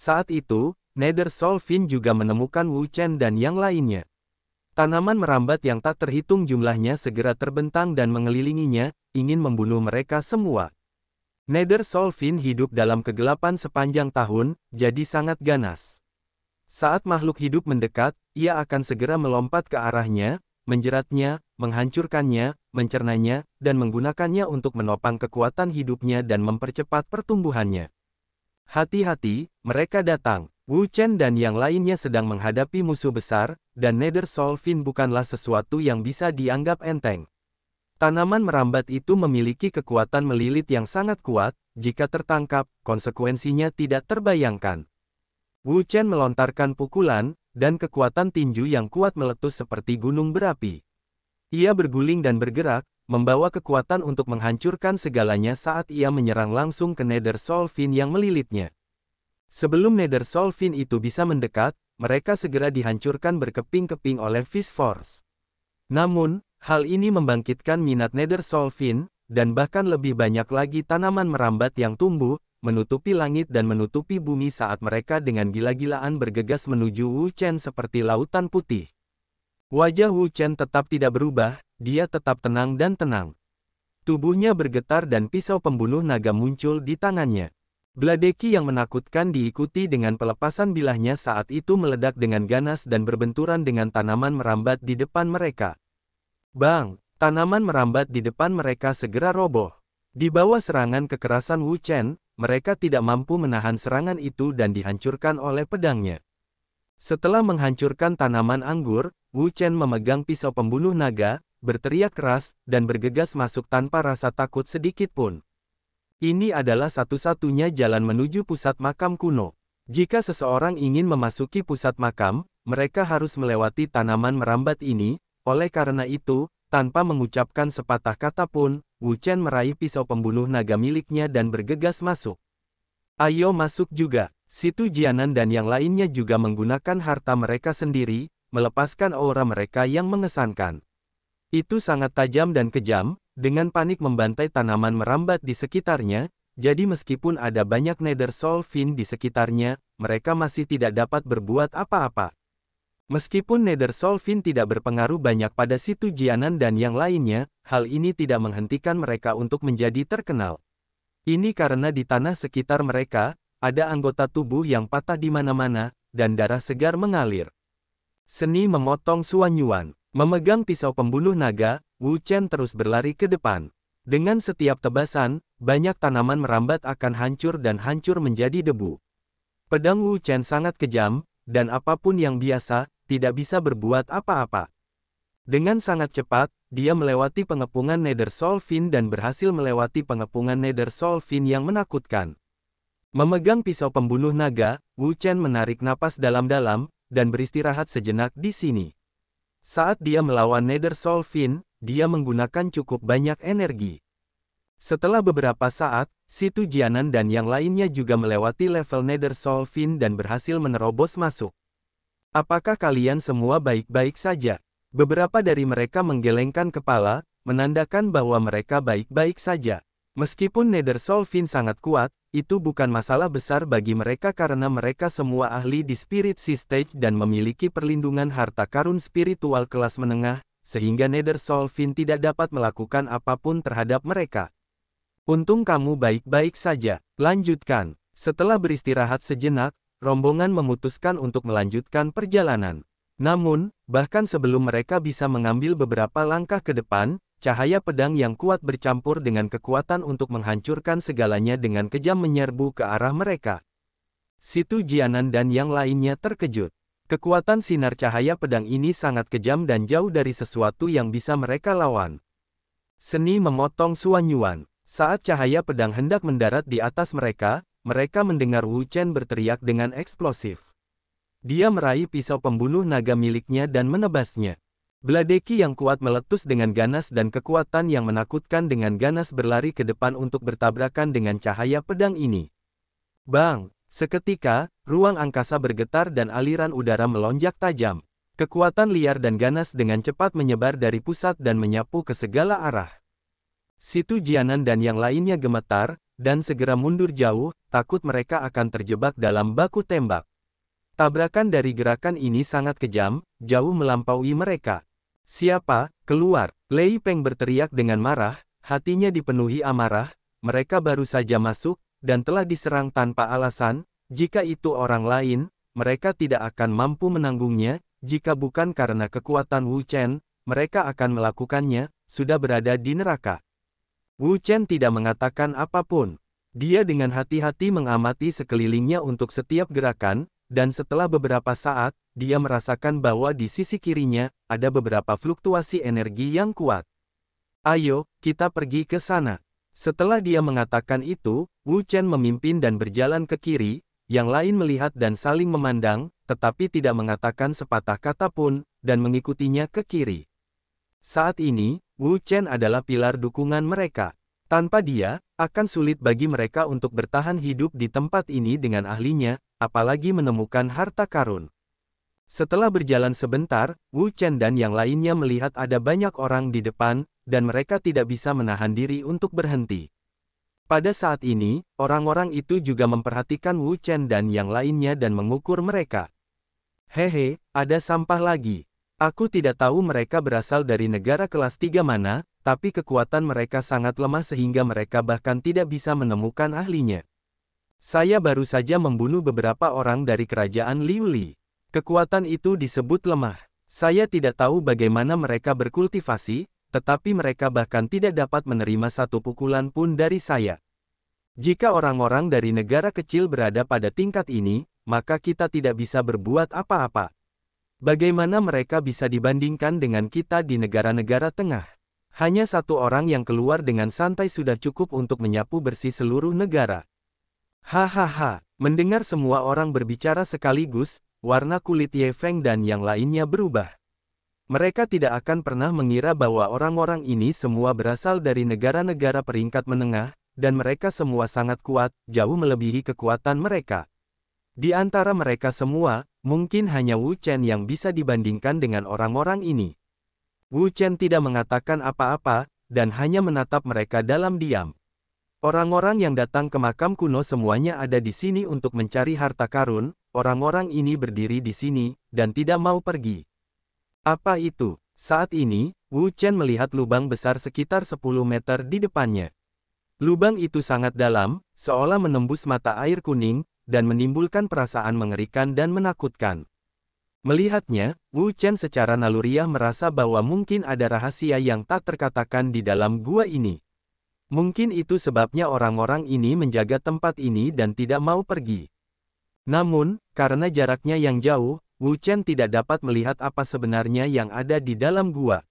Saat itu, Nether Soul Fin juga menemukan Wu Chen dan yang lainnya. Tanaman merambat yang tak terhitung jumlahnya segera terbentang dan mengelilinginya, ingin membunuh mereka semua. Nether Soul Fin hidup dalam kegelapan sepanjang tahun, jadi sangat ganas. Saat makhluk hidup mendekat, ia akan segera melompat ke arahnya, menjeratnya, menghancurkannya, mencernanya, dan menggunakannya untuk menopang kekuatan hidupnya dan mempercepat pertumbuhannya. Hati-hati, mereka datang. Wu Chen dan yang lainnya sedang menghadapi musuh besar, dan Nether Soul Fin bukanlah sesuatu yang bisa dianggap enteng. Tanaman merambat itu memiliki kekuatan melilit yang sangat kuat, jika tertangkap, konsekuensinya tidak terbayangkan. Wu Chen melontarkan pukulan, dan kekuatan tinju yang kuat meletus seperti gunung berapi. Ia berguling dan bergerak, membawa kekuatan untuk menghancurkan segalanya saat ia menyerang langsung ke Nether Soul Fin yang melilitnya. Sebelum Nether Soul Fin itu bisa mendekat, mereka segera dihancurkan berkeping-keping oleh Fist Force. Namun, hal ini membangkitkan minat Nether Soul Fin, dan bahkan lebih banyak lagi tanaman merambat yang tumbuh, menutupi langit dan menutupi bumi saat mereka dengan gila-gilaan bergegas menuju Wu Chen seperti lautan putih. Wajah Wu Chen tetap tidak berubah, dia tetap tenang dan tenang. Tubuhnya bergetar dan pisau pembunuh naga muncul di tangannya. Bladeki yang menakutkan diikuti dengan pelepasan bilahnya saat itu meledak dengan ganas dan berbenturan dengan tanaman merambat di depan mereka. Bang! Tanaman merambat di depan mereka segera roboh. Di bawah serangan kekerasan Wu Chen, mereka tidak mampu menahan serangan itu dan dihancurkan oleh pedangnya. Setelah menghancurkan tanaman anggur, Wu Chen memegang pisau pembunuh naga, berteriak keras, dan bergegas masuk tanpa rasa takut sedikit pun. Ini adalah satu-satunya jalan menuju pusat makam kuno. Jika seseorang ingin memasuki pusat makam, mereka harus melewati tanaman merambat ini. Oleh karena itu, tanpa mengucapkan sepatah kata pun, Wu Chen meraih pisau pembunuh naga miliknya dan bergegas masuk. Ayo masuk juga. Situ Jianan dan yang lainnya juga menggunakan harta mereka sendiri, melepaskan aura mereka yang mengesankan. Itu sangat tajam dan kejam, dengan panik membantai tanaman merambat di sekitarnya, jadi meskipun ada banyak Nether Soul Fin di sekitarnya, mereka masih tidak dapat berbuat apa-apa. Meskipun Nether Soul Fin tidak berpengaruh banyak pada Situ Jianan dan yang lainnya, hal ini tidak menghentikan mereka untuk menjadi terkenal. Ini karena di tanah sekitar mereka, ada anggota tubuh yang patah di mana-mana, dan darah segar mengalir. Seni memotong Suan Yuan. Memegang pisau pembunuh naga, Wu Chen terus berlari ke depan. Dengan setiap tebasan, banyak tanaman merambat akan hancur dan hancur menjadi debu. Pedang Wu Chen sangat kejam, dan apapun yang biasa, tidak bisa berbuat apa-apa. Dengan sangat cepat, dia melewati pengepungan Nether Soul Fin dan berhasil melewati pengepungan Nether Soul Fin yang menakutkan. Memegang pisau pembunuh naga, Wu Chen menarik napas dalam-dalam, dan beristirahat sejenak di sini. Saat dia melawan Nether Soul Fin, dia menggunakan cukup banyak energi. Setelah beberapa saat, Situ Jianan dan yang lainnya juga melewati level Nether Soul Fin dan berhasil menerobos masuk. Apakah kalian semua baik-baik saja? Beberapa dari mereka menggelengkan kepala, menandakan bahwa mereka baik-baik saja. Meskipun Nether Soul Fin sangat kuat, itu bukan masalah besar bagi mereka karena mereka semua ahli di Spirit Sea Stage dan memiliki perlindungan harta karun spiritual kelas menengah, sehingga Nether Soul Fin tidak dapat melakukan apapun terhadap mereka. Untung kamu baik-baik saja. Lanjutkan. Setelah beristirahat sejenak, rombongan memutuskan untuk melanjutkan perjalanan. Namun, bahkan sebelum mereka bisa mengambil beberapa langkah ke depan, cahaya pedang yang kuat bercampur dengan kekuatan untuk menghancurkan segalanya dengan kejam menyerbu ke arah mereka. Situ Jianan dan yang lainnya terkejut. Kekuatan sinar cahaya pedang ini sangat kejam dan jauh dari sesuatu yang bisa mereka lawan. Seni memotong Suan Yuan. Saat cahaya pedang hendak mendarat di atas mereka, mereka mendengar Wu Chen berteriak dengan eksplosif. Dia meraih pisau pembunuh naga miliknya dan menebasnya. Bladeki yang kuat meletus dengan ganas dan kekuatan yang menakutkan dengan ganas berlari ke depan untuk bertabrakan dengan cahaya pedang ini. Bang! Seketika, ruang angkasa bergetar dan aliran udara melonjak tajam. Kekuatan liar dan ganas dengan cepat menyebar dari pusat dan menyapu ke segala arah. Situ Jianan dan yang lainnya gemetar, dan segera mundur jauh, takut mereka akan terjebak dalam baku tembak. Tabrakan dari gerakan ini sangat kejam, jauh melampaui mereka. Siapa? Keluar! Lei Peng berteriak dengan marah, hatinya dipenuhi amarah, mereka baru saja masuk, dan telah diserang tanpa alasan, jika itu orang lain, mereka tidak akan mampu menanggungnya, jika bukan karena kekuatan Wu Chen, mereka akan melakukannya, sudah berada di neraka. Wu Chen tidak mengatakan apapun. Dia dengan hati-hati mengamati sekelilingnya untuk setiap gerakan, dan setelah beberapa saat, dia merasakan bahwa di sisi kirinya, ada beberapa fluktuasi energi yang kuat. Ayo, kita pergi ke sana. Setelah dia mengatakan itu, Wu Chen memimpin dan berjalan ke kiri, yang lain melihat dan saling memandang, tetapi tidak mengatakan sepatah kata pun, dan mengikutinya ke kiri. Saat ini, Wu Chen adalah pilar dukungan mereka. Tanpa dia, akan sulit bagi mereka untuk bertahan hidup di tempat ini dengan ahlinya, apalagi menemukan harta karun. Setelah berjalan sebentar, Wu Chen dan yang lainnya melihat ada banyak orang di depan, dan mereka tidak bisa menahan diri untuk berhenti. Pada saat ini, orang-orang itu juga memperhatikan Wu Chen dan yang lainnya dan mengukur mereka. Hehe, ada sampah lagi. Aku tidak tahu mereka berasal dari negara kelas 3 mana, tapi kekuatan mereka sangat lemah sehingga mereka bahkan tidak bisa menemukan ahlinya. Saya baru saja membunuh beberapa orang dari kerajaan Liu Li. Kekuatan itu disebut lemah. Saya tidak tahu bagaimana mereka berkultivasi, tetapi mereka bahkan tidak dapat menerima satu pukulan pun dari saya. Jika orang-orang dari negara kecil berada pada tingkat ini, maka kita tidak bisa berbuat apa-apa. Bagaimana mereka bisa dibandingkan dengan kita di negara-negara tengah? Hanya satu orang yang keluar dengan santai sudah cukup untuk menyapu bersih seluruh negara. Hahaha, mendengar semua orang berbicara sekaligus, warna kulit Ye Feng dan yang lainnya berubah. Mereka tidak akan pernah mengira bahwa orang-orang ini semua berasal dari negara-negara peringkat menengah, dan mereka semua sangat kuat, jauh melebihi kekuatan mereka. Di antara mereka semua, mungkin hanya Wu Chen yang bisa dibandingkan dengan orang-orang ini. Wu Chen tidak mengatakan apa-apa, dan hanya menatap mereka dalam diam. Orang-orang yang datang ke makam kuno semuanya ada di sini untuk mencari harta karun, orang-orang ini berdiri di sini, dan tidak mau pergi. Apa itu? Saat ini, Wu Chen melihat lubang besar sekitar 10 meter di depannya. Lubang itu sangat dalam, seolah menembus mata air kuning, dan menimbulkan perasaan mengerikan dan menakutkan. Melihatnya, Wu Chen secara naluriah merasa bahwa mungkin ada rahasia yang tak terkatakan di dalam gua ini. Mungkin itu sebabnya orang-orang ini menjaga tempat ini dan tidak mau pergi. Namun, karena jaraknya yang jauh, Wu Chen tidak dapat melihat apa sebenarnya yang ada di dalam gua.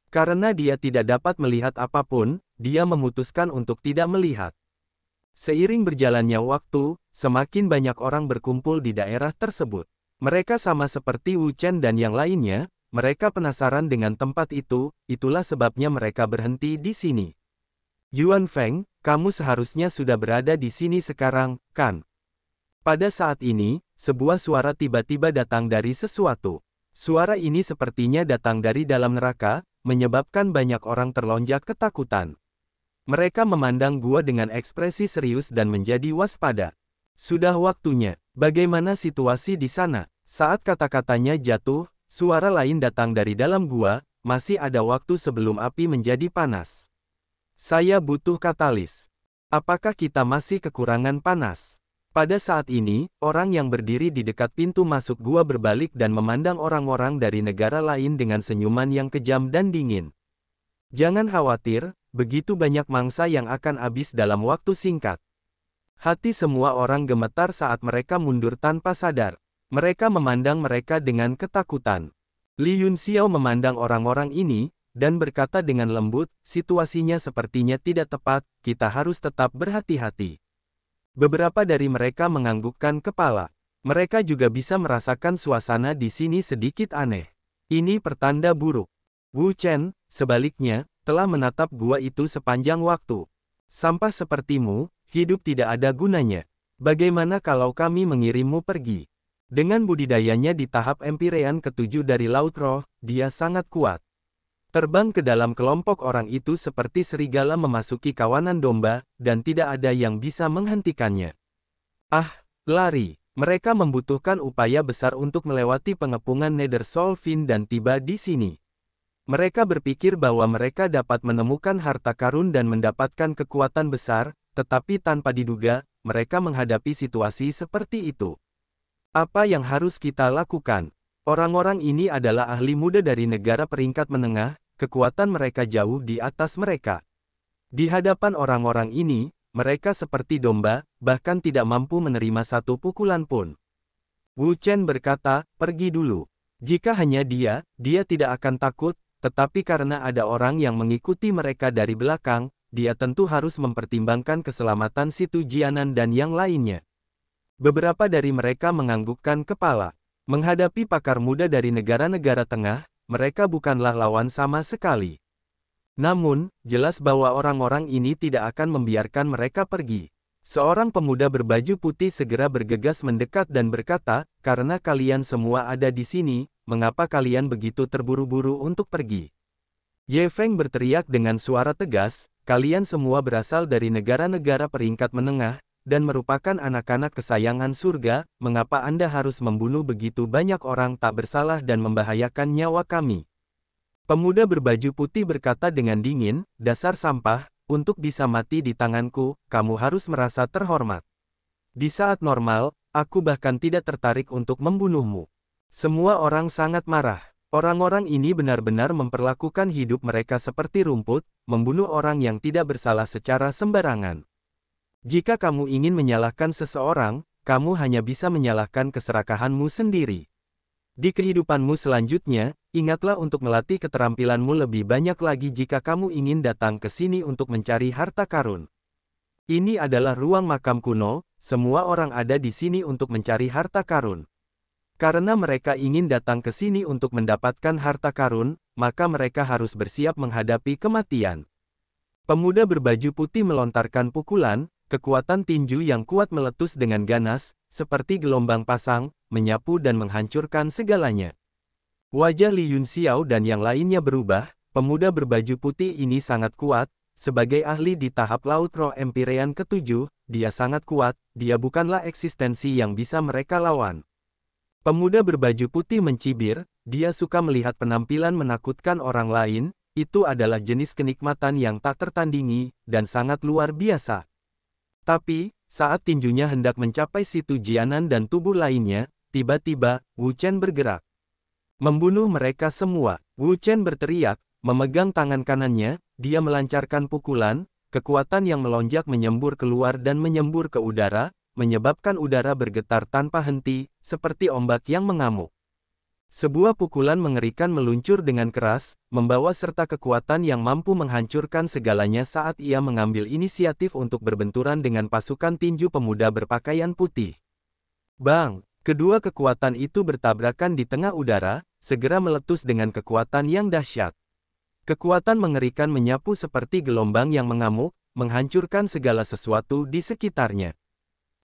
Karena dia tidak dapat melihat apapun, dia memutuskan untuk tidak melihat. Seiring berjalannya waktu, semakin banyak orang berkumpul di daerah tersebut. Mereka sama seperti Wu Chen dan yang lainnya, mereka penasaran dengan tempat itu, itulah sebabnya mereka berhenti di sini. Yuan Feng, kamu seharusnya sudah berada di sini sekarang, kan? Pada saat ini, sebuah suara tiba-tiba datang dari sesuatu. Suara ini sepertinya datang dari dalam neraka, menyebabkan banyak orang terlonjak ketakutan. Mereka memandang gua dengan ekspresi serius dan menjadi waspada. Sudah waktunya. Bagaimana situasi di sana? Saat kata-katanya jatuh, suara lain datang dari dalam gua, masih ada waktu sebelum api menjadi panas. Saya butuh katalis. Apakah kita masih kekurangan panas? Pada saat ini, orang yang berdiri di dekat pintu masuk gua berbalik dan memandang orang-orang dari negara lain dengan senyuman yang kejam dan dingin. Jangan khawatir, begitu banyak mangsa yang akan habis dalam waktu singkat. Hati semua orang gemetar saat mereka mundur tanpa sadar. Mereka memandang mereka dengan ketakutan. Li Yunxiao memandang orang-orang ini, dan berkata dengan lembut, situasinya sepertinya tidak tepat, kita harus tetap berhati-hati. Beberapa dari mereka menganggukkan kepala. Mereka juga bisa merasakan suasana di sini sedikit aneh. Ini pertanda buruk. Wu Chen, sebaliknya, telah menatap gua itu sepanjang waktu. Sampah sepertimu, hidup tidak ada gunanya. Bagaimana kalau kami mengirimmu pergi? Dengan budidayanya di tahap empirean ke-7 dari Laut Roh, dia sangat kuat. Terbang ke dalam kelompok orang itu seperti serigala memasuki kawanan domba, dan tidak ada yang bisa menghentikannya. Ah, lari! Mereka membutuhkan upaya besar untuk melewati pengepungan Nether Soul Fin dan tiba di sini. Mereka berpikir bahwa mereka dapat menemukan harta karun dan mendapatkan kekuatan besar, tetapi tanpa diduga, mereka menghadapi situasi seperti itu. Apa yang harus kita lakukan? Orang-orang ini adalah ahli muda dari negara peringkat menengah, kekuatan mereka jauh di atas mereka. Di hadapan orang-orang ini, mereka seperti domba, bahkan tidak mampu menerima satu pukulan pun. Wu Chen berkata, pergi dulu. Jika hanya dia tidak akan takut, tetapi karena ada orang yang mengikuti mereka dari belakang, dia tentu harus mempertimbangkan keselamatan si Tu Jianan dan yang lainnya. Beberapa dari mereka menganggukkan kepala. Menghadapi pakar muda dari negara-negara tengah, mereka bukanlah lawan sama sekali. Namun, jelas bahwa orang-orang ini tidak akan membiarkan mereka pergi. Seorang pemuda berbaju putih segera bergegas mendekat dan berkata, karena kalian semua ada di sini, mengapa kalian begitu terburu-buru untuk pergi? Ye Feng berteriak dengan suara tegas, kalian semua berasal dari negara-negara peringkat menengah, dan merupakan anak-anak kesayangan surga, mengapa Anda harus membunuh begitu banyak orang tak bersalah dan membahayakan nyawa kami? Pemuda berbaju putih berkata dengan dingin, dasar sampah, untuk bisa mati di tanganku, kamu harus merasa terhormat. Di saat normal, aku bahkan tidak tertarik untuk membunuhmu. Semua orang sangat marah. Orang-orang ini benar-benar memperlakukan hidup mereka seperti rumput, membunuh orang yang tidak bersalah secara sembarangan. Jika kamu ingin menyalahkan seseorang, kamu hanya bisa menyalahkan keserakahanmu sendiri. Di kehidupanmu selanjutnya, ingatlah untuk melatih keterampilanmu lebih banyak lagi jika kamu ingin datang ke sini untuk mencari harta karun. Ini adalah ruang makam kuno, semua orang ada di sini untuk mencari harta karun. Karena mereka ingin datang ke sini untuk mendapatkan harta karun, maka mereka harus bersiap menghadapi kematian. Pemuda berbaju putih melontarkan pukulan, kekuatan tinju yang kuat meletus dengan ganas, seperti gelombang pasang, menyapu dan menghancurkan segalanya. Wajah Li Yunxiao dan yang lainnya berubah, pemuda berbaju putih ini sangat kuat, sebagai ahli di tahap Laut Roh Empyrean ke-7, dia sangat kuat, dia bukanlah eksistensi yang bisa mereka lawan. Pemuda berbaju putih mencibir, dia suka melihat penampilan menakutkan orang lain, itu adalah jenis kenikmatan yang tak tertandingi, dan sangat luar biasa. Tapi, saat tinjunya hendak mencapai si Tu Jianan dan tubuh lainnya, tiba-tiba, Wu Chen bergerak. Membunuh mereka semua. Wu Chen berteriak, memegang tangan kanannya, dia melancarkan pukulan, kekuatan yang melonjak menyembur keluar dan menyembur ke udara, menyebabkan udara bergetar tanpa henti, seperti ombak yang mengamuk. Sebuah pukulan mengerikan meluncur dengan keras, membawa serta kekuatan yang mampu menghancurkan segalanya saat ia mengambil inisiatif untuk berbenturan dengan pasukan tinju pemuda berpakaian putih. Bang! Kedua kekuatan itu bertabrakan di tengah udara, segera meletus dengan kekuatan yang dahsyat. Kekuatan mengerikan menyapu seperti gelombang yang mengamuk, menghancurkan segala sesuatu di sekitarnya.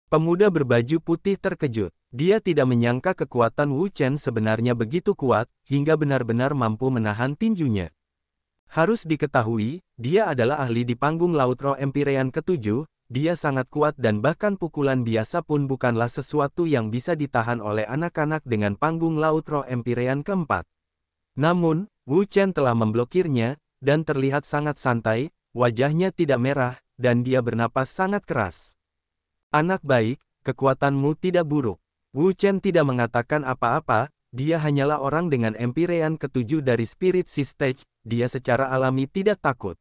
Pemuda berbaju putih terkejut. Dia tidak menyangka kekuatan Wu Chen sebenarnya begitu kuat, hingga benar-benar mampu menahan tinjunya. Harus diketahui, dia adalah ahli di panggung Laut Roh Empyrean ke-7, dia sangat kuat dan bahkan pukulan biasa pun bukanlah sesuatu yang bisa ditahan oleh anak-anak dengan panggung Laut Roh Empyrean ke-4. Namun, Wu Chen telah memblokirnya, dan terlihat sangat santai, wajahnya tidak merah, dan dia bernapas sangat keras. Anak baik, kekuatanmu tidak buruk. Wu Chen tidak mengatakan apa-apa, dia hanyalah orang dengan Empyrean ke-7 dari Spirit Sea Stage, dia secara alami tidak takut.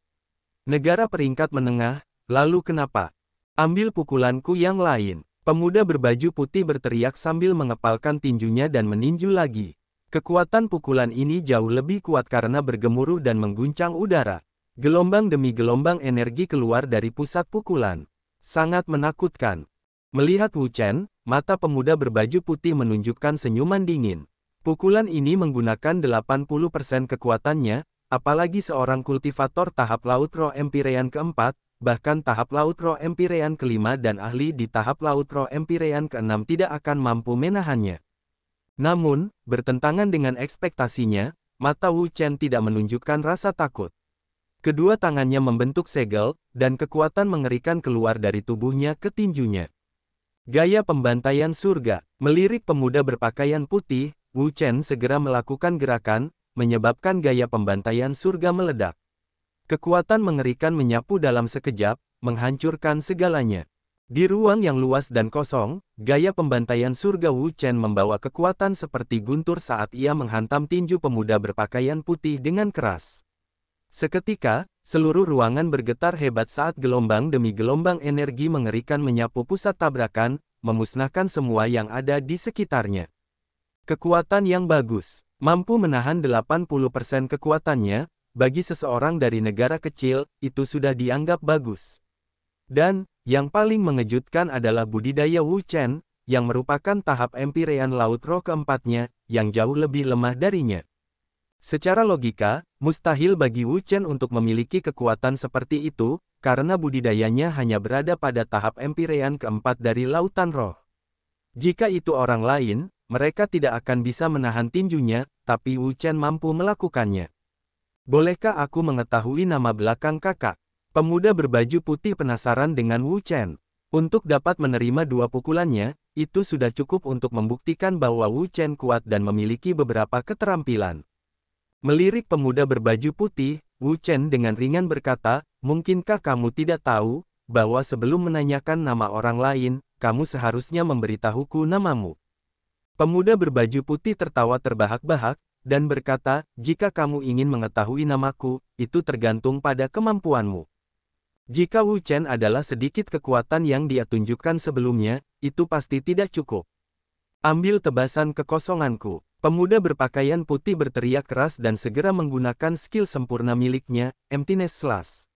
Negara peringkat menengah, lalu kenapa? Ambil pukulanku yang lain. Pemuda berbaju putih berteriak sambil mengepalkan tinjunya dan meninju lagi. Kekuatan pukulan ini jauh lebih kuat karena bergemuruh dan mengguncang udara. Gelombang demi gelombang energi keluar dari pusat pukulan. Sangat menakutkan. Melihat Wu Chen, mata pemuda berbaju putih menunjukkan senyuman dingin. Pukulan ini menggunakan 80% kekuatannya, apalagi seorang kultivator tahap Laut Roh Empyrean ke-4, bahkan tahap Laut Roh Empyrean ke-5 dan ahli di tahap Laut Roh Empyrean ke-6 tidak akan mampu menahannya. Namun, bertentangan dengan ekspektasinya, mata Wu Chen tidak menunjukkan rasa takut. Kedua tangannya membentuk segel, dan kekuatan mengerikan keluar dari tubuhnya ke tinjunya. Gaya pembantaian surga. Melirik pemuda berpakaian putih, Wu Chen segera melakukan gerakan, menyebabkan gaya pembantaian surga meledak. Kekuatan mengerikan menyapu dalam sekejap, menghancurkan segalanya. Di ruang yang luas dan kosong, gaya pembantaian surga Wu Chen membawa kekuatan seperti guntur saat ia menghantam tinju pemuda berpakaian putih dengan keras. Seketika, seluruh ruangan bergetar hebat saat gelombang demi gelombang energi mengerikan menyapu pusat tabrakan, memusnahkan semua yang ada di sekitarnya. Kekuatan yang bagus, mampu menahan 80% kekuatannya, bagi seseorang dari negara kecil, itu sudah dianggap bagus. Dan, yang paling mengejutkan adalah budidaya Wu Chen, yang merupakan tahap empirean laut roh keempatnya, yang jauh lebih lemah darinya. Secara logika, mustahil bagi Wu Chen untuk memiliki kekuatan seperti itu, karena budidayanya hanya berada pada tahap empirean keempat dari lautan roh. Jika itu orang lain, mereka tidak akan bisa menahan tinjunya, tapi Wu Chen mampu melakukannya. Bolehkah aku mengetahui nama belakang kakak? Pemuda berbaju putih penasaran dengan Wu Chen. Untuk dapat menerima dua pukulannya, itu sudah cukup untuk membuktikan bahwa Wu Chen kuat dan memiliki beberapa keterampilan. Melirik pemuda berbaju putih, Wu Chen dengan ringan berkata, "Mungkinkah kamu tidak tahu, bahwa sebelum menanyakan nama orang lain, kamu seharusnya memberitahuku namamu?" Pemuda berbaju putih tertawa terbahak-bahak, dan berkata, "Jika kamu ingin mengetahui namaku, itu tergantung pada kemampuanmu. Jika Wu Chen adalah sedikit kekuatan yang dia tunjukkan sebelumnya, itu pasti tidak cukup. Ambil tebasan kekosonganku." Pemuda berpakaian putih berteriak keras dan segera menggunakan skill sempurna miliknya, Emptiness Slash.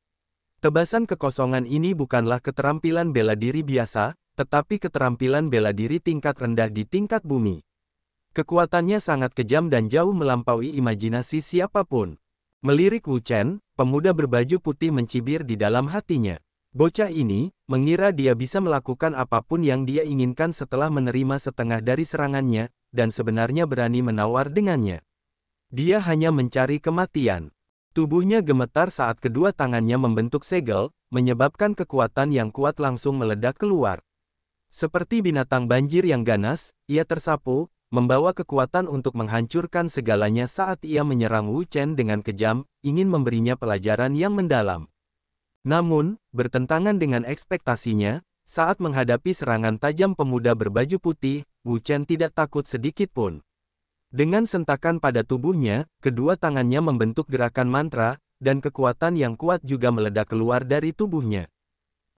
Tebasan kekosongan ini bukanlah keterampilan bela diri biasa, tetapi keterampilan bela diri tingkat rendah di tingkat bumi. Kekuatannya sangat kejam dan jauh melampaui imajinasi siapapun. Melirik Wu Chen, pemuda berbaju putih mencibir di dalam hatinya. Bocah ini, mengira dia bisa melakukan apapun yang dia inginkan setelah menerima setengah dari serangannya, dan sebenarnya berani menawar dengannya. Dia hanya mencari kematian. Tubuhnya gemetar saat kedua tangannya membentuk segel, menyebabkan kekuatan yang kuat langsung meledak keluar. Seperti binatang banjir yang ganas, ia tersapu, membawa kekuatan untuk menghancurkan segalanya saat ia menyerang Wu Chen dengan kejam, ingin memberinya pelajaran yang mendalam. Namun, bertentangan dengan ekspektasinya, saat menghadapi serangan tajam pemuda berbaju putih, Wu Chen tidak takut sedikit pun. Dengan sentakan pada tubuhnya, kedua tangannya membentuk gerakan mantra, dan kekuatan yang kuat juga meledak keluar dari tubuhnya.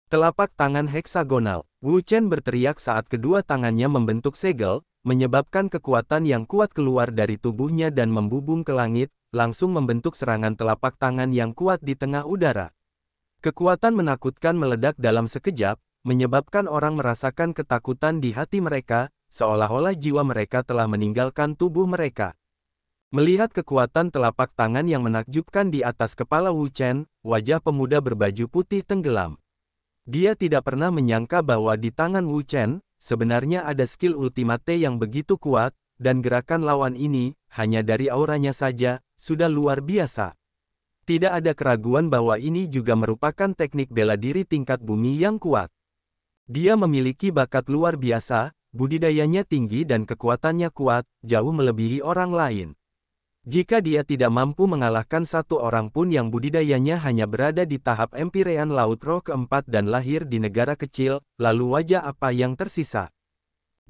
Telapak tangan heksagonal, Wu Chen berteriak saat kedua tangannya membentuk segel, menyebabkan kekuatan yang kuat keluar dari tubuhnya dan membubung ke langit, langsung membentuk serangan telapak tangan yang kuat di tengah udara. Kekuatan menakutkan meledak dalam sekejap, menyebabkan orang merasakan ketakutan di hati mereka, seolah-olah jiwa mereka telah meninggalkan tubuh mereka. Melihat kekuatan telapak tangan yang menakjubkan di atas kepala Wu Chen, wajah pemuda berbaju putih tenggelam. Dia tidak pernah menyangka bahwa di tangan Wu Chen, sebenarnya ada skill ultimate yang begitu kuat, dan gerakan lawan ini, hanya dari auranya saja, sudah luar biasa. Tidak ada keraguan bahwa ini juga merupakan teknik bela diri tingkat bumi yang kuat. Dia memiliki bakat luar biasa, budidayanya tinggi dan kekuatannya kuat, jauh melebihi orang lain. Jika dia tidak mampu mengalahkan satu orang pun yang budidayanya hanya berada di tahap empirean laut roh keempat dan lahir di negara kecil, lalu wajah apa yang tersisa?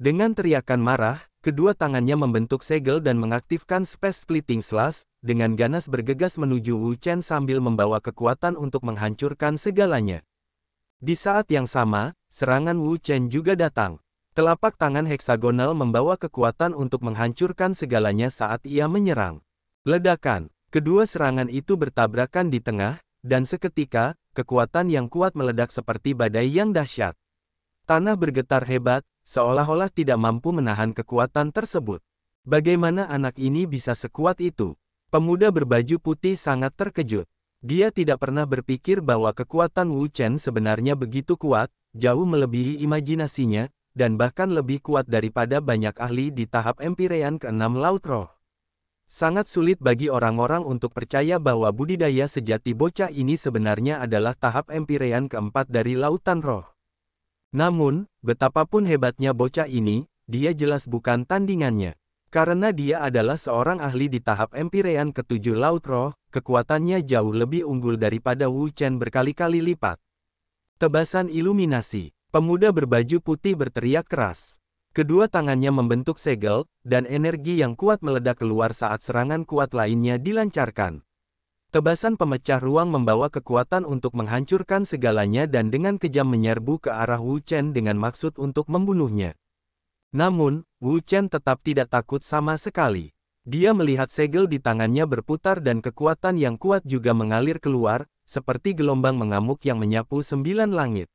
Dengan teriakan marah, kedua tangannya membentuk segel dan mengaktifkan Space Splitting Slash, dengan ganas bergegas menuju Wu Chen sambil membawa kekuatan untuk menghancurkan segalanya. Di saat yang sama, serangan Wu Chen juga datang. Telapak tangan heksagonal membawa kekuatan untuk menghancurkan segalanya saat ia menyerang. Ledakan, kedua serangan itu bertabrakan di tengah, dan seketika, kekuatan yang kuat meledak seperti badai yang dahsyat. Tanah bergetar hebat, seolah-olah tidak mampu menahan kekuatan tersebut. Bagaimana anak ini bisa sekuat itu? Pemuda berbaju putih sangat terkejut. Dia tidak pernah berpikir bahwa kekuatan Wu Chen sebenarnya begitu kuat, jauh melebihi imajinasinya, dan bahkan lebih kuat daripada banyak ahli di tahap empirean ke-6 Laut Roh. Sangat sulit bagi orang-orang untuk percaya bahwa budidaya sejati bocah ini sebenarnya adalah tahap empirean keempat dari lautan roh. Namun, betapapun hebatnya bocah ini, dia jelas bukan tandingannya. Karena dia adalah seorang ahli di tahap empirean ketujuh laut roh, kekuatannya jauh lebih unggul daripada Wu Chen berkali-kali lipat. Tebasan iluminasi. Pemuda berbaju putih berteriak keras. Kedua tangannya membentuk segel, dan energi yang kuat meledak keluar saat serangan kuat lainnya dilancarkan. Tebasan pemecah ruang membawa kekuatan untuk menghancurkan segalanya dan dengan kejam menyerbu ke arah Wu Chen dengan maksud untuk membunuhnya. Namun, Wu Chen tetap tidak takut sama sekali. Dia melihat segel di tangannya berputar dan kekuatan yang kuat juga mengalir keluar, seperti gelombang mengamuk yang menyapu 9 langit.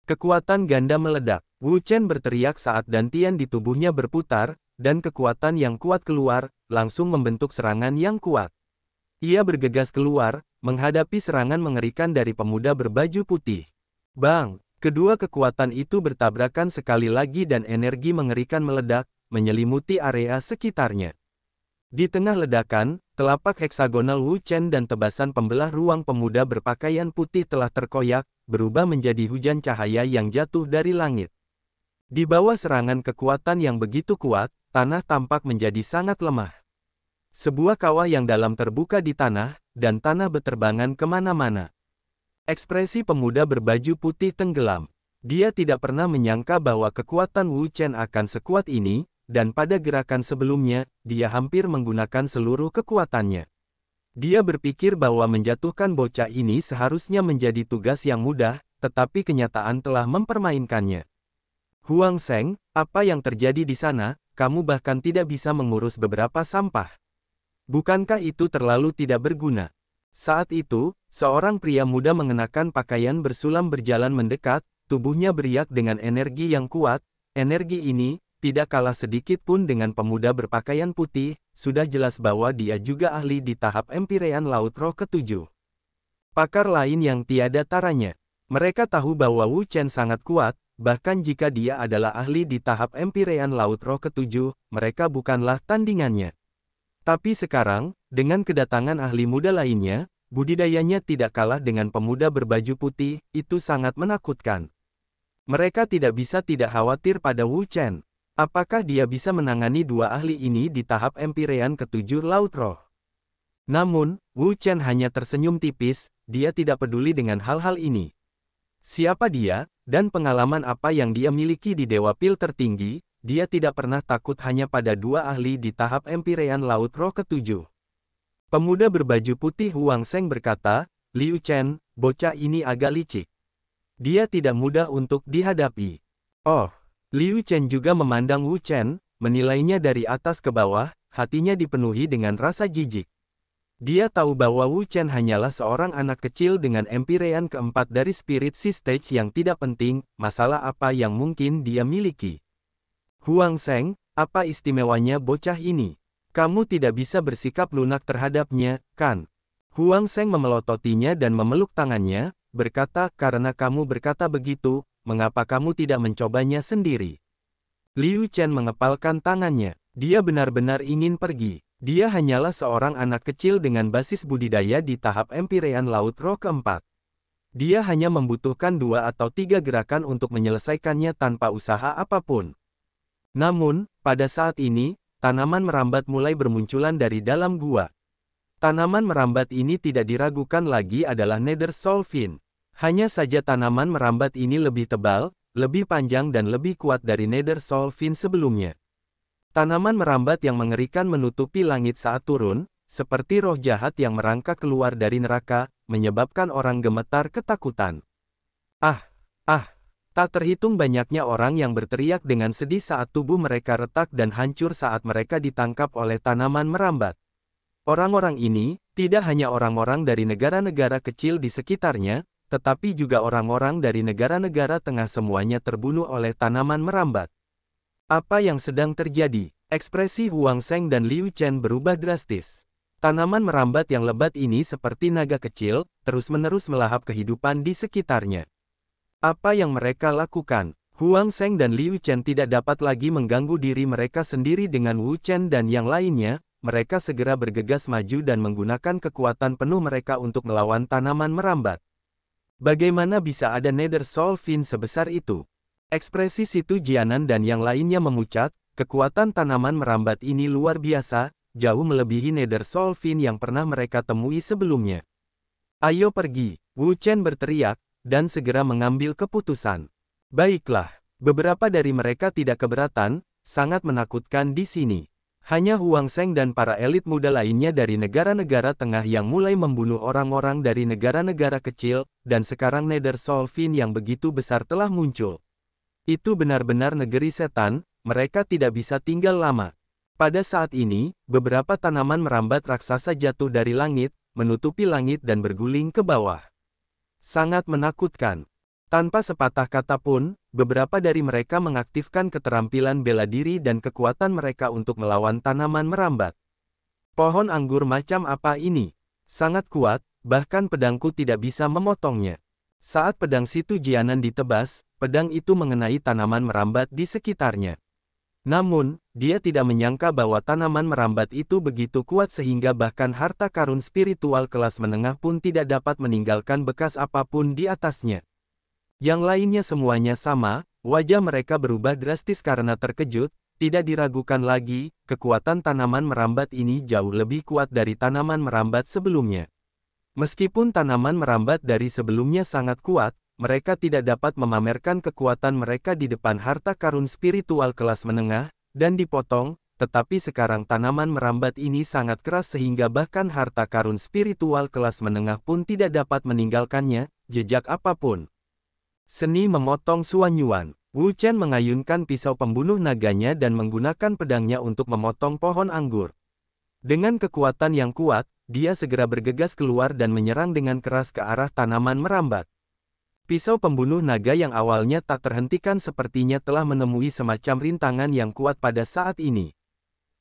Kekuatan ganda meledak. Wu Chen berteriak saat dantian di tubuhnya berputar, dan kekuatan yang kuat keluar, langsung membentuk serangan yang kuat. Ia bergegas keluar, menghadapi serangan mengerikan dari pemuda berbaju putih. Bang! Kedua kekuatan itu bertabrakan sekali lagi dan energi mengerikan meledak, menyelimuti area sekitarnya. Di tengah ledakan, telapak heksagonal Wu Chen dan tebasan pembelah ruang pemuda berpakaian putih telah terkoyak, berubah menjadi hujan cahaya yang jatuh dari langit. Di bawah serangan kekuatan yang begitu kuat, tanah tampak menjadi sangat lemah. Sebuah kawah yang dalam terbuka di tanah, dan tanah berterbangan kemana-mana. Ekspresi pemuda berbaju putih tenggelam. Dia tidak pernah menyangka bahwa kekuatan Wu Chen akan sekuat ini, dan pada gerakan sebelumnya, dia hampir menggunakan seluruh kekuatannya. Dia berpikir bahwa menjatuhkan bocah ini seharusnya menjadi tugas yang mudah, tetapi kenyataan telah mempermainkannya. Huang Sheng, apa yang terjadi di sana? Kamu bahkan tidak bisa mengurus beberapa sampah. Bukankah itu terlalu tidak berguna? Saat itu, seorang pria muda mengenakan pakaian bersulam berjalan mendekat, tubuhnya beriak dengan energi yang kuat. Energi ini, tidak kalah sedikit pun dengan pemuda berpakaian putih, sudah jelas bahwa dia juga ahli di tahap empirean laut roh ketujuh. Pakar lain yang tiada taranya. Mereka tahu bahwa Wu Chen sangat kuat, bahkan jika dia adalah ahli di tahap empirean laut roh ketujuh, mereka bukanlah tandingannya. Tapi sekarang, dengan kedatangan ahli muda lainnya, budidayanya tidak kalah dengan pemuda berbaju putih, itu sangat menakutkan. Mereka tidak bisa tidak khawatir pada Wu Chen. Apakah dia bisa menangani dua ahli ini di tahap empirean ketujuh laut roh? Namun, Wu Chen hanya tersenyum tipis, dia tidak peduli dengan hal-hal ini. Siapa dia, dan pengalaman apa yang dia miliki di Dewa Pil tertinggi, dia tidak pernah takut hanya pada dua ahli di tahap empirean laut roh ketujuh. Pemuda berbaju putih Huang Sheng berkata, Liu Chen, bocah ini agak licik. Dia tidak mudah untuk dihadapi. Oh, Liu Chen juga memandang Wu Chen, menilainya dari atas ke bawah, hatinya dipenuhi dengan rasa jijik. Dia tahu bahwa Wu Chen hanyalah seorang anak kecil dengan empirean keempat dari Spirit Sea Stage yang tidak penting, masalah apa yang mungkin dia miliki. Huang Sheng, apa istimewanya bocah ini? Kamu tidak bisa bersikap lunak terhadapnya, kan? Huang Sheng memelototinya dan memeluk tangannya, berkata, karena kamu berkata begitu, mengapa kamu tidak mencobanya sendiri? Liu Chen mengepalkan tangannya. Dia benar-benar ingin pergi. Dia hanyalah seorang anak kecil dengan basis budidaya di tahap empirean laut roh keempat. Dia hanya membutuhkan 2 atau 3 gerakan untuk menyelesaikannya tanpa usaha apapun. Namun, pada saat ini, tanaman merambat mulai bermunculan dari dalam gua. Tanaman merambat ini tidak diragukan lagi adalah Nether Soul Fin. Hanya saja tanaman merambat ini lebih tebal, lebih panjang dan lebih kuat dari Nether Soul Fin sebelumnya. Tanaman merambat yang mengerikan menutupi langit saat turun, seperti roh jahat yang merangkak keluar dari neraka, menyebabkan orang gemetar ketakutan. Tak terhitung banyaknya orang yang berteriak dengan sedih saat tubuh mereka retak dan hancur saat mereka ditangkap oleh tanaman merambat. Orang-orang ini, tidak hanya orang-orang dari negara-negara kecil di sekitarnya, tetapi juga orang-orang dari negara-negara tengah semuanya terbunuh oleh tanaman merambat. Apa yang sedang terjadi? Ekspresi Huang Sheng dan Liu Chen berubah drastis. Tanaman merambat yang lebat ini seperti naga kecil, terus-menerus melahap kehidupan di sekitarnya. Apa yang mereka lakukan? Huang Sheng dan Liu Chen tidak dapat lagi mengganggu diri mereka sendiri dengan Wu Chen dan yang lainnya, mereka segera bergegas maju dan menggunakan kekuatan penuh mereka untuk melawan tanaman merambat. Bagaimana bisa ada Nether Soul Fin sebesar itu? Ekspresi Situ Jianan dan yang lainnya memucat, kekuatan tanaman merambat ini luar biasa, jauh melebihi Nether Soul Fin yang pernah mereka temui sebelumnya. Ayo pergi, Wu Chen berteriak, dan segera mengambil keputusan. Baiklah, beberapa dari mereka tidak keberatan, sangat menakutkan di sini. Hanya Huang Sheng dan para elit muda lainnya dari negara-negara tengah yang mulai membunuh orang-orang dari negara-negara kecil, dan sekarang Nether Soul Fin yang begitu besar telah muncul. Itu benar-benar negeri setan, mereka tidak bisa tinggal lama. Pada saat ini, beberapa tanaman merambat raksasa jatuh dari langit, menutupi langit dan berguling ke bawah. Sangat menakutkan. Tanpa sepatah kata pun, beberapa dari mereka mengaktifkan keterampilan bela diri dan kekuatan mereka untuk melawan tanaman merambat. Pohon anggur macam apa ini? Sangat kuat, bahkan pedangku tidak bisa memotongnya. Saat pedang Situ Jianan ditebas, pedang itu mengenai tanaman merambat di sekitarnya. Namun, dia tidak menyangka bahwa tanaman merambat itu begitu kuat sehingga bahkan harta karun spiritual kelas menengah pun tidak dapat meninggalkan bekas apapun di atasnya. Yang lainnya semuanya sama, wajah mereka berubah drastis karena terkejut, tidak diragukan lagi, kekuatan tanaman merambat ini jauh lebih kuat dari tanaman merambat sebelumnya. Meskipun tanaman merambat dari sebelumnya sangat kuat, mereka tidak dapat memamerkan kekuatan mereka di depan harta karun spiritual kelas menengah, dan dipotong, tetapi sekarang tanaman merambat ini sangat keras sehingga bahkan harta karun spiritual kelas menengah pun tidak dapat meninggalkannya, jejak apapun. Seni memotong Suanyuan. Wu Chen mengayunkan pisau pembunuh naganya dan menggunakan pedangnya untuk memotong pohon anggur. Dengan kekuatan yang kuat, dia segera bergegas keluar dan menyerang dengan keras ke arah tanaman merambat. Pisau pembunuh naga yang awalnya tak terhentikan sepertinya telah menemui semacam rintangan yang kuat pada saat ini.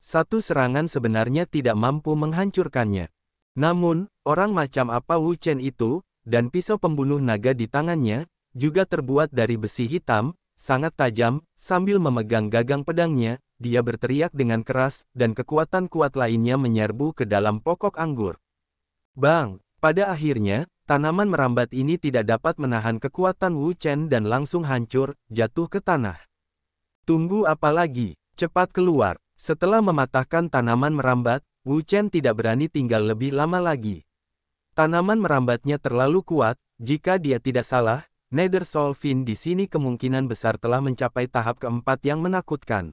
Satu serangan sebenarnya tidak mampu menghancurkannya. Namun, orang macam apa Wu Chen itu, dan pisau pembunuh naga di tangannya, juga terbuat dari besi hitam, sangat tajam, sambil memegang gagang pedangnya, dia berteriak dengan keras, dan kekuatan kuat lainnya menyerbu ke dalam pokok anggur. Bang! Pada akhirnya, tanaman merambat ini tidak dapat menahan kekuatan Wu Chen dan langsung hancur, jatuh ke tanah. Tunggu apa lagi? Cepat keluar! Setelah mematahkan tanaman merambat, Wu Chen tidak berani tinggal lebih lama lagi. Tanaman merambatnya terlalu kuat, jika dia tidak salah, Nether Soul Fin di sini kemungkinan besar telah mencapai tahap keempat yang menakutkan.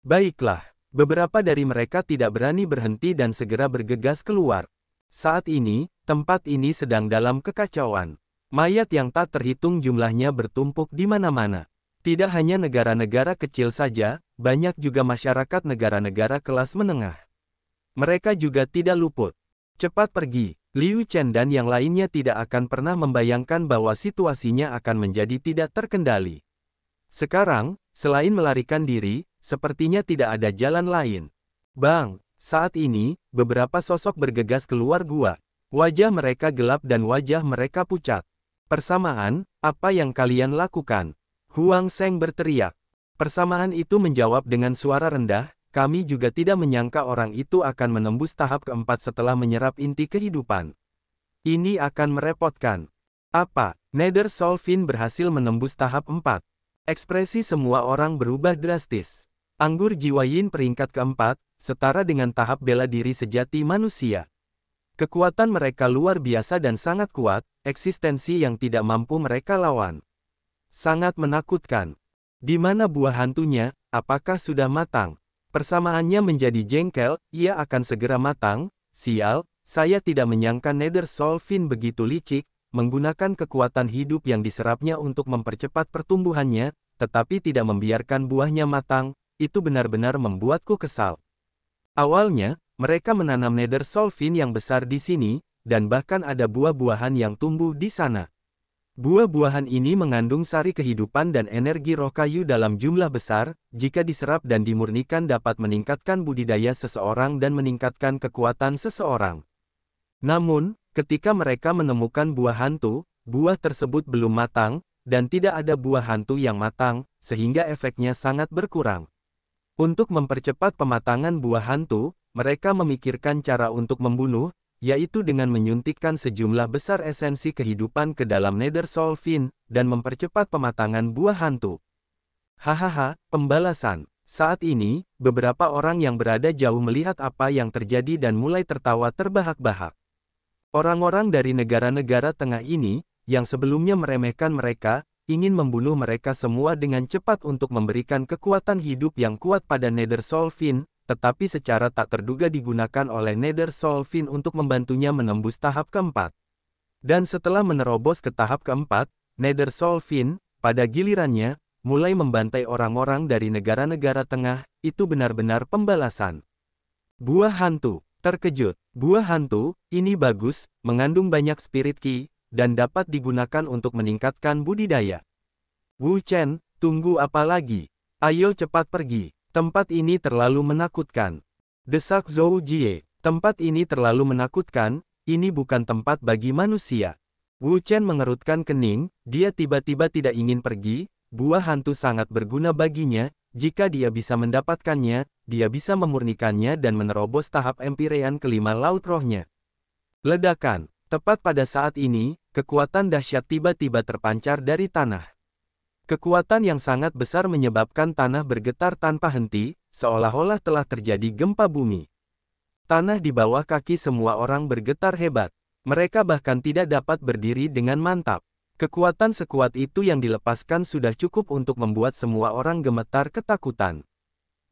Baiklah, beberapa dari mereka tidak berani berhenti dan segera bergegas keluar. Saat ini, tempat ini sedang dalam kekacauan. Mayat yang tak terhitung jumlahnya bertumpuk di mana-mana. Tidak hanya negara-negara kecil saja, banyak juga masyarakat negara-negara kelas menengah. Mereka juga tidak luput. Cepat pergi. Liu Chen dan yang lainnya tidak akan pernah membayangkan bahwa situasinya akan menjadi tidak terkendali. Sekarang, selain melarikan diri, sepertinya tidak ada jalan lain. Bang! Saat ini, beberapa sosok bergegas keluar gua. Wajah mereka gelap dan wajah mereka pucat. Persamaan, apa yang kalian lakukan? Huang Sheng berteriak. Persamaan itu menjawab dengan suara rendah, kami juga tidak menyangka orang itu akan menembus tahap keempat setelah menyerap inti kehidupan. Ini akan merepotkan. Apa? Nether Soul Fin berhasil menembus tahap 4. Ekspresi semua orang berubah drastis. Anggur Jiwa Yin peringkat keempat, setara dengan tahap bela diri sejati manusia. Kekuatan mereka luar biasa dan sangat kuat, eksistensi yang tidak mampu mereka lawan. Sangat menakutkan. Di mana buah hantunya, apakah sudah matang? Persamaannya menjadi jengkel, ia akan segera matang. Sial, saya tidak menyangka Nether Soul Fin begitu licik, menggunakan kekuatan hidup yang diserapnya untuk mempercepat pertumbuhannya, tetapi tidak membiarkan buahnya matang, itu benar-benar membuatku kesal. Awalnya, mereka menanam Nether Soul Fin yang besar di sini, dan bahkan ada buah-buahan yang tumbuh di sana. Buah-buahan ini mengandung sari kehidupan dan energi roh kayu dalam jumlah besar, jika diserap dan dimurnikan dapat meningkatkan budidaya seseorang dan meningkatkan kekuatan seseorang. Namun, ketika mereka menemukan buah hantu, buah tersebut belum matang, dan tidak ada buah hantu yang matang, sehingga efeknya sangat berkurang. Untuk mempercepat pematangan buah hantu, mereka memikirkan cara untuk membunuh, yaitu dengan menyuntikkan sejumlah besar esensi kehidupan ke dalam Nether Soul Fin, dan mempercepat pematangan buah hantu. Hahaha, pembalasan. Saat ini, beberapa orang yang berada jauh melihat apa yang terjadi dan mulai tertawa terbahak-bahak. Orang-orang dari negara-negara tengah ini, yang sebelumnya meremehkan mereka, ingin membunuh mereka semua dengan cepat untuk memberikan kekuatan hidup yang kuat pada Nether Soul Fin, tetapi secara tak terduga digunakan oleh Nether Soul Fin untuk membantunya menembus tahap keempat. Dan setelah menerobos ke tahap keempat, Nether Soul Fin, pada gilirannya, mulai membantai orang-orang dari negara-negara tengah, itu benar-benar pembalasan. Buah hantu, terkejut. Buah hantu, ini bagus, mengandung banyak spirit ki, dan dapat digunakan untuk meningkatkan budidaya. Wu Chen, tunggu apa lagi? Ayo cepat pergi, tempat ini terlalu menakutkan. Desak Zhou Jie, tempat ini terlalu menakutkan, ini bukan tempat bagi manusia. Wu Chen mengerutkan kening, dia tiba-tiba tidak ingin pergi. Buah hantu sangat berguna baginya, jika dia bisa mendapatkannya, dia bisa memurnikannya dan menerobos tahap empirean kelima laut rohnya. Ledakan, tepat pada saat ini, kekuatan dahsyat tiba-tiba terpancar dari tanah. Kekuatan yang sangat besar menyebabkan tanah bergetar tanpa henti, seolah-olah telah terjadi gempa bumi. Tanah di bawah kaki semua orang bergetar hebat. Mereka bahkan tidak dapat berdiri dengan mantap. Kekuatan sekuat itu yang dilepaskan sudah cukup untuk membuat semua orang gemetar ketakutan.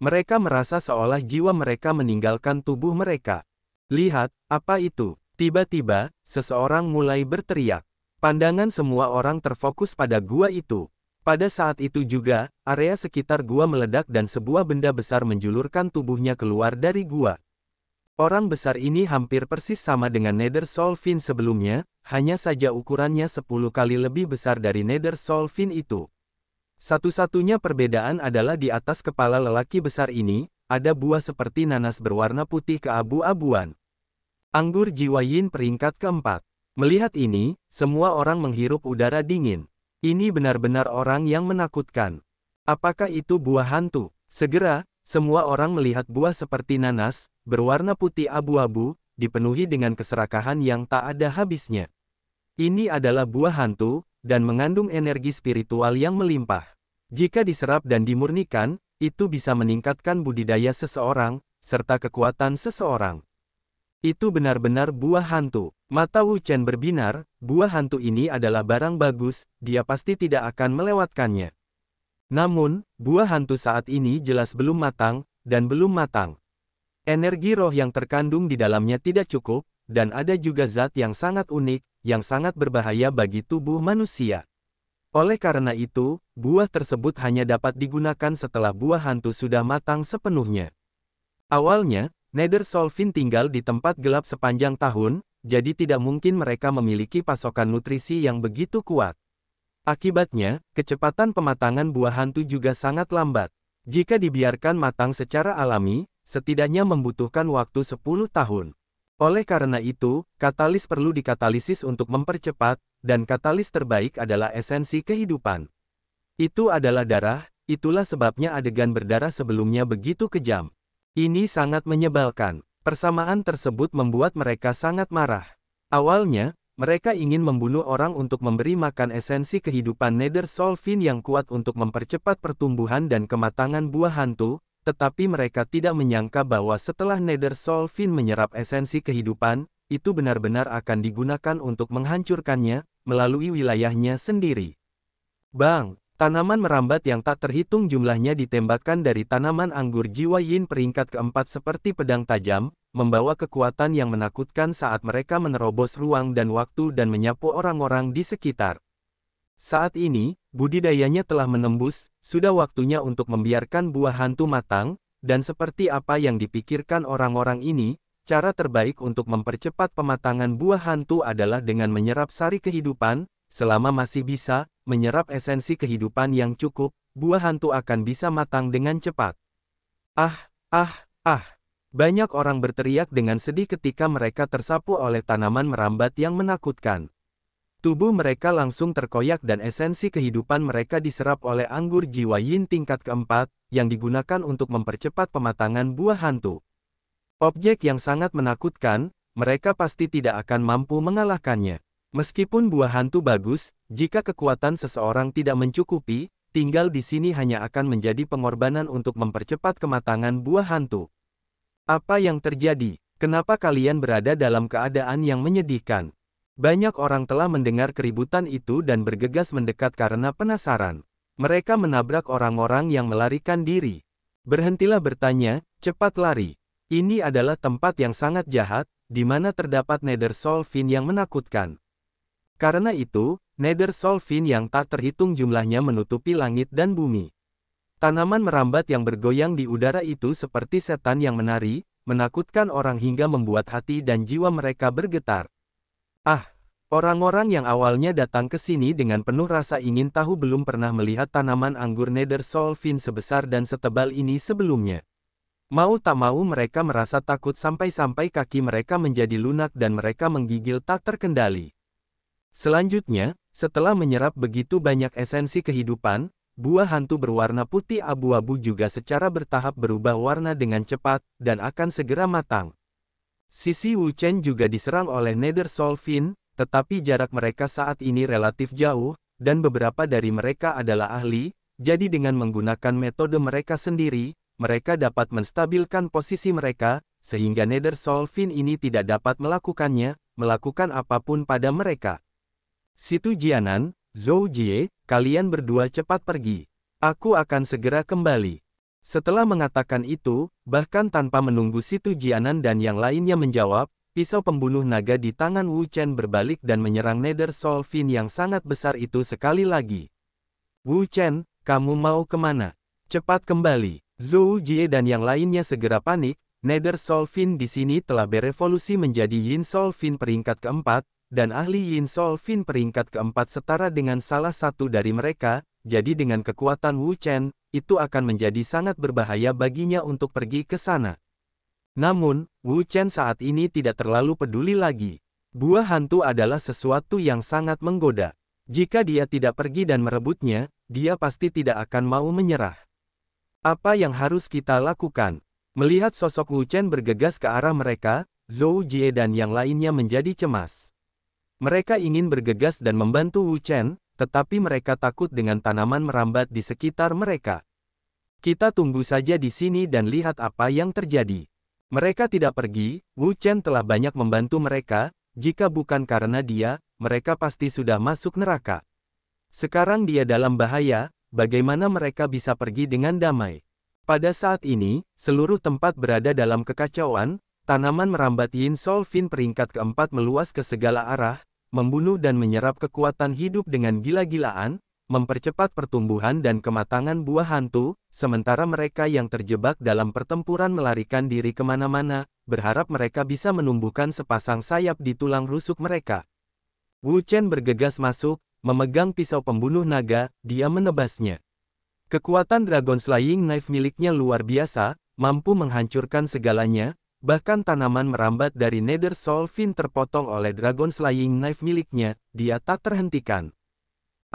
Mereka merasa seolah jiwa mereka meninggalkan tubuh mereka. Lihat, apa itu? Tiba-tiba, seseorang mulai berteriak. Pandangan semua orang terfokus pada gua itu. Pada saat itu juga, area sekitar gua meledak dan sebuah benda besar menjulurkan tubuhnya keluar dari gua. Orang besar ini hampir persis sama dengan Nether Soul Fin sebelumnya, hanya saja ukurannya 10 kali lebih besar dari Nether Soul Fin itu. Satu-satunya perbedaan adalah di atas kepala lelaki besar ini, ada buah seperti nanas berwarna putih keabu-abuan. Anggur jiwa Yin peringkat keempat. Melihat ini, semua orang menghirup udara dingin. Ini benar-benar orang yang menakutkan. Apakah itu buah hantu? Segera, semua orang melihat buah seperti nanas, berwarna putih abu-abu, dipenuhi dengan keserakahan yang tak ada habisnya. Ini adalah buah hantu, dan mengandung energi spiritual yang melimpah. Jika diserap dan dimurnikan, itu bisa meningkatkan budidaya seseorang, serta kekuatan seseorang. Itu benar-benar buah hantu. Mata Wu Chen berbinar, buah hantu ini adalah barang bagus, dia pasti tidak akan melewatkannya. Namun, buah hantu saat ini jelas belum matang, dan belum matang. Energi roh yang terkandung di dalamnya tidak cukup, dan ada juga zat yang sangat unik, yang sangat berbahaya bagi tubuh manusia. Oleh karena itu, buah tersebut hanya dapat digunakan setelah buah hantu sudah matang sepenuhnya. Awalnya, Nether Soul Fin tinggal di tempat gelap sepanjang tahun, jadi tidak mungkin mereka memiliki pasokan nutrisi yang begitu kuat. Akibatnya, kecepatan pematangan buah hantu juga sangat lambat. Jika dibiarkan matang secara alami, setidaknya membutuhkan waktu 10 tahun. Oleh karena itu, katalis perlu dikatalisis untuk mempercepat, dan katalis terbaik adalah esensi kehidupan. Itu adalah darah, itulah sebabnya adegan berdarah sebelumnya begitu kejam. Ini sangat menyebalkan. Persamaan tersebut membuat mereka sangat marah. Awalnya, mereka ingin membunuh orang untuk memberi makan esensi kehidupan Nether Soul Fin yang kuat untuk mempercepat pertumbuhan dan kematangan buah hantu, tetapi mereka tidak menyangka bahwa setelah Nether Soul Fin menyerap esensi kehidupan, itu benar-benar akan digunakan untuk menghancurkannya, melalui wilayahnya sendiri. Bang! Tanaman merambat yang tak terhitung jumlahnya ditembakkan dari tanaman anggur jiwa Yin peringkat keempat seperti pedang tajam, membawa kekuatan yang menakutkan saat mereka menerobos ruang dan waktu dan menyapu orang-orang di sekitar. Saat ini, budidayanya telah menembus, sudah waktunya untuk membiarkan buah hantu matang, dan seperti apa yang dipikirkan orang-orang ini, cara terbaik untuk mempercepat pematangan buah hantu adalah dengan menyerap sari kehidupan, selama masih bisa, menyerap esensi kehidupan yang cukup, buah hantu akan bisa matang dengan cepat. Ah! Banyak orang berteriak dengan sedih ketika mereka tersapu oleh tanaman merambat yang menakutkan. Tubuh mereka langsung terkoyak dan esensi kehidupan mereka diserap oleh anggur jiwa Yin tingkat keempat, yang digunakan untuk mempercepat pematangan buah hantu. Objek yang sangat menakutkan, mereka pasti tidak akan mampu mengalahkannya. Meskipun buah hantu bagus, jika kekuatan seseorang tidak mencukupi, tinggal di sini hanya akan menjadi pengorbanan untuk mempercepat kematangan buah hantu. Apa yang terjadi? Kenapa kalian berada dalam keadaan yang menyedihkan? Banyak orang telah mendengar keributan itu dan bergegas mendekat karena penasaran. Mereka menabrak orang-orang yang melarikan diri. Berhentilah bertanya, cepat lari. Ini adalah tempat yang sangat jahat, di mana terdapat Nether Soul Fin yang menakutkan. Karena itu, Nether Soul Fin yang tak terhitung jumlahnya menutupi langit dan bumi. Tanaman merambat yang bergoyang di udara itu seperti setan yang menari, menakutkan orang hingga membuat hati dan jiwa mereka bergetar. Ah, orang-orang yang awalnya datang ke sini dengan penuh rasa ingin tahu belum pernah melihat tanaman anggur Nether Soul Fin sebesar dan setebal ini sebelumnya. Mau tak mau mereka merasa takut sampai-sampai kaki mereka menjadi lunak dan mereka menggigil tak terkendali. Selanjutnya, setelah menyerap begitu banyak esensi kehidupan, buah hantu berwarna putih abu-abu juga secara bertahap berubah warna dengan cepat, dan akan segera matang. Sisi Wu Chen juga diserang oleh Nether Soul Fin, tetapi jarak mereka saat ini relatif jauh, dan beberapa dari mereka adalah ahli, jadi dengan menggunakan metode mereka sendiri, mereka dapat menstabilkan posisi mereka, sehingga Nether Soul Fin ini tidak dapat melakukan apapun pada mereka. Situ Jianan, Zhou Jie, kalian berdua cepat pergi. Aku akan segera kembali. Setelah mengatakan itu, bahkan tanpa menunggu Situ Jianan dan yang lainnya menjawab, pisau pembunuh naga di tangan Wu Chen berbalik dan menyerang Nether Soul Fin yang sangat besar itu sekali lagi. Wu Chen, kamu mau kemana? Cepat kembali. Zhou Jie dan yang lainnya segera panik. Nether Soul Fin di sini telah berevolusi menjadi Yin Soul Fin peringkat keempat, dan ahli Yin Soul Fin peringkat keempat setara dengan salah satu dari mereka, jadi dengan kekuatan Wu Chen, itu akan menjadi sangat berbahaya baginya untuk pergi ke sana. Namun, Wu Chen saat ini tidak terlalu peduli lagi. Buah hantu adalah sesuatu yang sangat menggoda. Jika dia tidak pergi dan merebutnya, dia pasti tidak akan mau menyerah. Apa yang harus kita lakukan? Melihat sosok Wu Chen bergegas ke arah mereka, Zhou Jie dan yang lainnya menjadi cemas. Mereka ingin bergegas dan membantu Wu Chen, tetapi mereka takut dengan tanaman merambat di sekitar mereka. Kita tunggu saja di sini dan lihat apa yang terjadi. Mereka tidak pergi, Wu Chen telah banyak membantu mereka, jika bukan karena dia, mereka pasti sudah masuk neraka. Sekarang dia dalam bahaya. Bagaimana mereka bisa pergi dengan damai? Pada saat ini, seluruh tempat berada dalam kekacauan, tanaman merambat Yin Soul Fin peringkat keempat meluas ke segala arah, membunuh dan menyerap kekuatan hidup dengan gila-gilaan, mempercepat pertumbuhan dan kematangan buah hantu, sementara mereka yang terjebak dalam pertempuran melarikan diri kemana-mana, berharap mereka bisa menumbuhkan sepasang sayap di tulang rusuk mereka. Wu Chen bergegas masuk, memegang pisau pembunuh naga, dia menebasnya. Kekuatan Dragon Slaying Knife miliknya luar biasa, mampu menghancurkan segalanya, bahkan tanaman merambat dari Nether Soul Fin terpotong oleh Dragon Slaying Knife miliknya, dia tak terhentikan.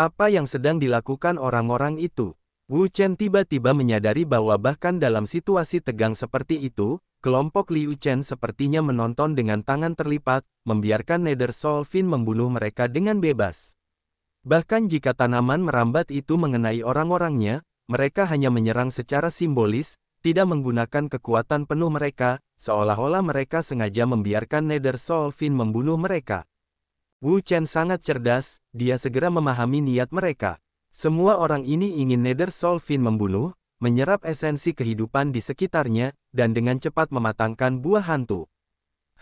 Apa yang sedang dilakukan orang-orang itu? Wu Chen tiba-tiba menyadari bahwa bahkan dalam situasi tegang seperti itu, kelompok Liu Chen sepertinya menonton dengan tangan terlipat, membiarkan Nether Soul Fin membunuh mereka dengan bebas. Bahkan jika tanaman merambat itu mengenai orang-orangnya, mereka hanya menyerang secara simbolis, tidak menggunakan kekuatan penuh mereka, seolah-olah mereka sengaja membiarkan Nether Soul Fin membunuh mereka. Wu Chen sangat cerdas, dia segera memahami niat mereka. Semua orang ini ingin Nether Soul Fin membunuh, menyerap esensi kehidupan di sekitarnya, dan dengan cepat mematangkan buah hantu.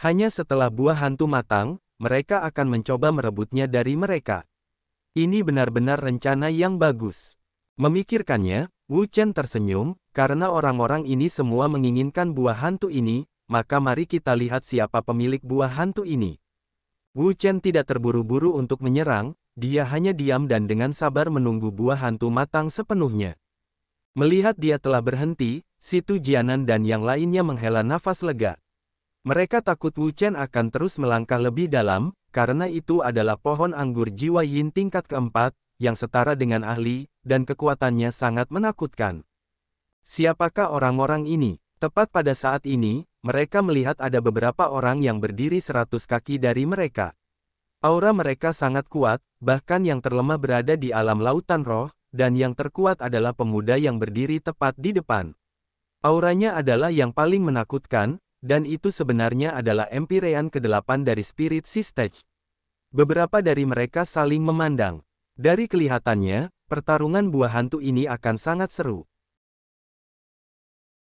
Hanya setelah buah hantu matang, mereka akan mencoba merebutnya dari mereka. Ini benar-benar rencana yang bagus. Memikirkannya, Wu Chen tersenyum, karena orang-orang ini semua menginginkan buah hantu ini, maka mari kita lihat siapa pemilik buah hantu ini. Wu Chen tidak terburu-buru untuk menyerang, dia hanya diam dan dengan sabar menunggu buah hantu matang sepenuhnya. Melihat dia telah berhenti, Situ Jianan dan yang lainnya menghela nafas lega. Mereka takut Wu Chen akan terus melangkah lebih dalam, karena itu adalah pohon anggur jiwa Yin tingkat keempat, yang setara dengan ahli, dan kekuatannya sangat menakutkan. Siapakah orang-orang ini? Tepat pada saat ini, mereka melihat ada beberapa orang yang berdiri 100 kaki dari mereka. Aura mereka sangat kuat, bahkan yang terlemah berada di alam lautan roh, dan yang terkuat adalah pemuda yang berdiri tepat di depan. Auranya adalah yang paling menakutkan, dan itu sebenarnya adalah Empyrean ke-8 dari Spirit Sea Stage. Beberapa dari mereka saling memandang. Dari kelihatannya, pertarungan buah hantu ini akan sangat seru.